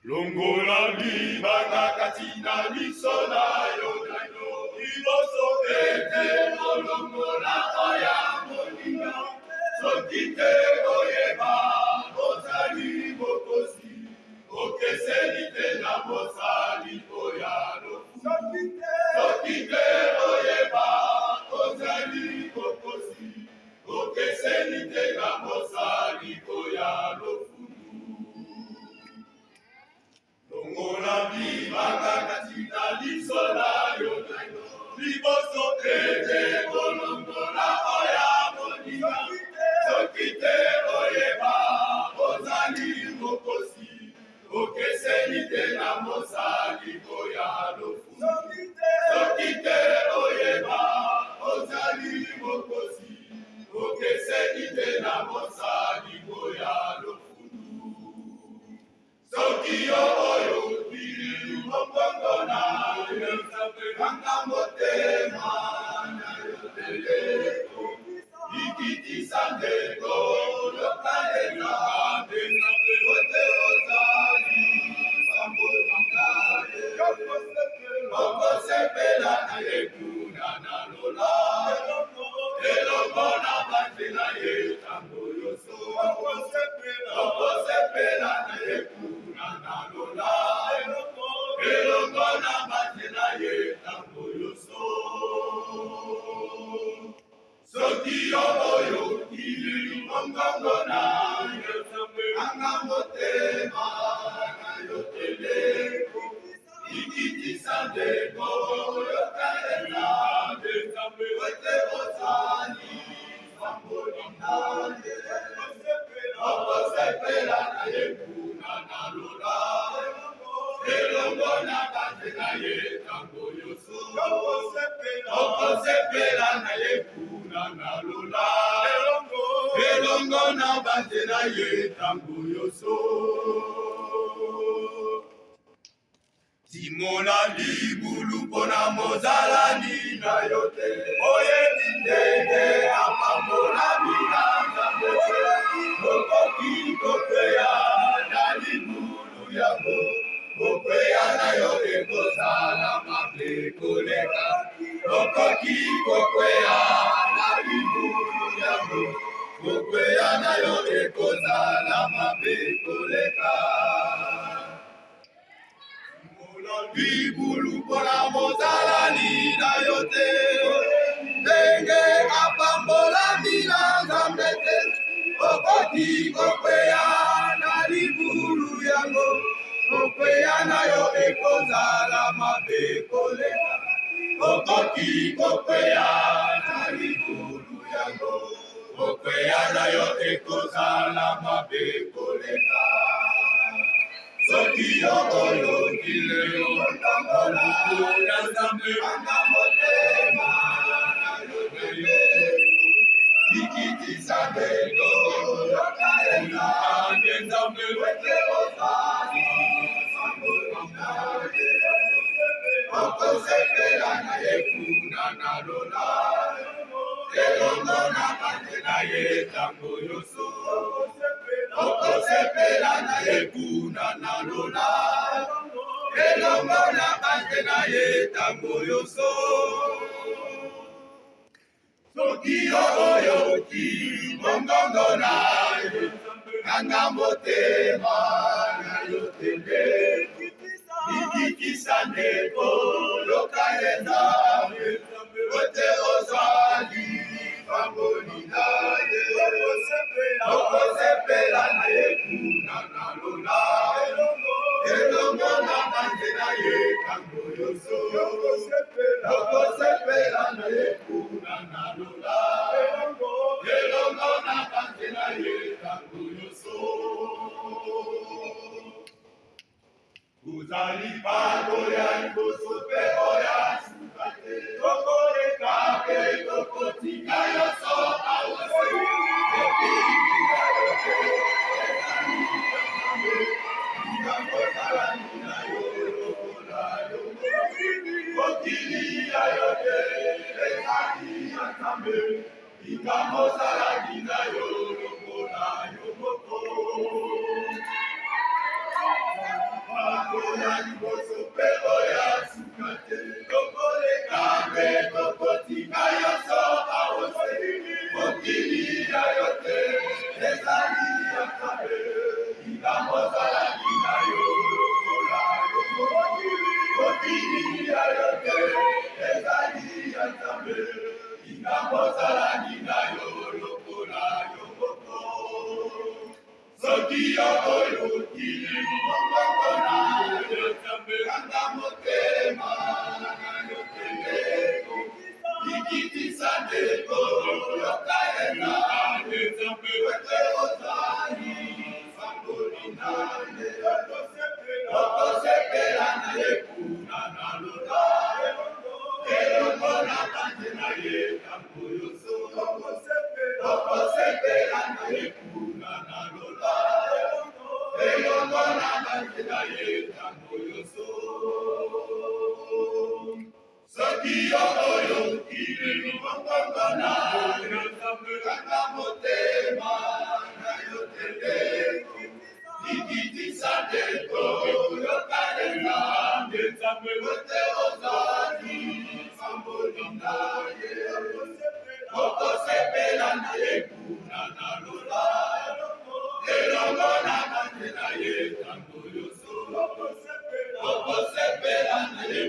Longola libanga katina lisola yonayo iboso ete longola oya moninga sokite oyeba ozali bokosi okeselite na mosali oyalo sokite oyeba ozali bokosi okeselite na mosali oyalo Longola libanga katina lisola yonayo liboso ete longola oya moninga sokite oyeba ozali bokosi okeselite na mosali oyalo sokite oyeba ozali bokosi okeselite na mosali oyalo Sokio oyo kiri mokongo na yotapelanga motema na yoteleko ikitisa ndeko lokalela benape ote ozali sambo nangaye okosepela na yekuna na lola elongo na banzela ye tango yoso okosepela na yekuna elongo na batela ye tango yoso soki oyo kili mongongo na anga motema na yoteleko ikitisa ndeko yokalela nzambe wete ozali fambolingaye okosepela na yekuna na lola elongo na banzela ye tango yoso okosepela na yekuna na lola elongo na banzela ye tango yoso timona libulu mpona mozalani na yo te oyebi ndenge apambola bilanga mpe okoki kokweya na libulu yango kokweya na yo ekozala mabe koleka okoki kokweya na libulu yango kokweya na yo ekozala mabe koleka libulu mpona mozalani na yo te ndenge apambola bilanga mpe okoki kokweya na libulu yango kokweya na yo ekozala mabe koleka okoki kokweya na libulu yango kokweya na yo ekozala mabe koleka soki oyo kilelo oluku na nzambe anga motema na yotele ikitisa ndeko yokalela nge nzambe wete ozali sambolingaye okosepela na yekuna na lola elongo na banzela ye tango yoso okosepela na yekuna na lola elongo na banzela ye tango yoso soki oyo kili mongongo na ye kanga motema na yo tende ikitisa ndeko lokalela ote ozali fambolinga ye okosepela na yekuna na lola elongo na banzela ye tango yoso okosepela na yekuna na lola elongo na banzela ye tango yoso Uzali pato ya liboso pe oya sukate. Toko le kape toko tika yo so awase. Okili ya yote ezali yakambe. Ikambo sala nina yo lokola yo. Okili ya yote ezali yakambe. Ikambo sala nina yo lokola yo moko. Oya liboso pe oya sukate. Toko le kape toko tika yo so awase. Okili ya yote ezali yakambe. Ikambo sala nina yo lokola yo moko. Okili ya yote ezali yakambe. Ikambo sala nina yo lokola yo moko. Soki oyo kili moko na yo tambe anga motema na yo tembeko. Ikitisa ndeko yokaena yo tambe wete ozali sangoli nane. Okosepela na ye kuna na lola. Elongo na bande na ye tango yoso. Okosepela na ye kuna na lola. Elongo na bande na ye tango yoso. Soki oyo kili mongongo na yo tambe kaka motema na yo tembeko. Ikitisa ndeko yokalenga ngetambe wete ozali samboli na ye. Okosepela na ye kuna na lola. Elongo na bande na ye tango yoso. Okosepela na ye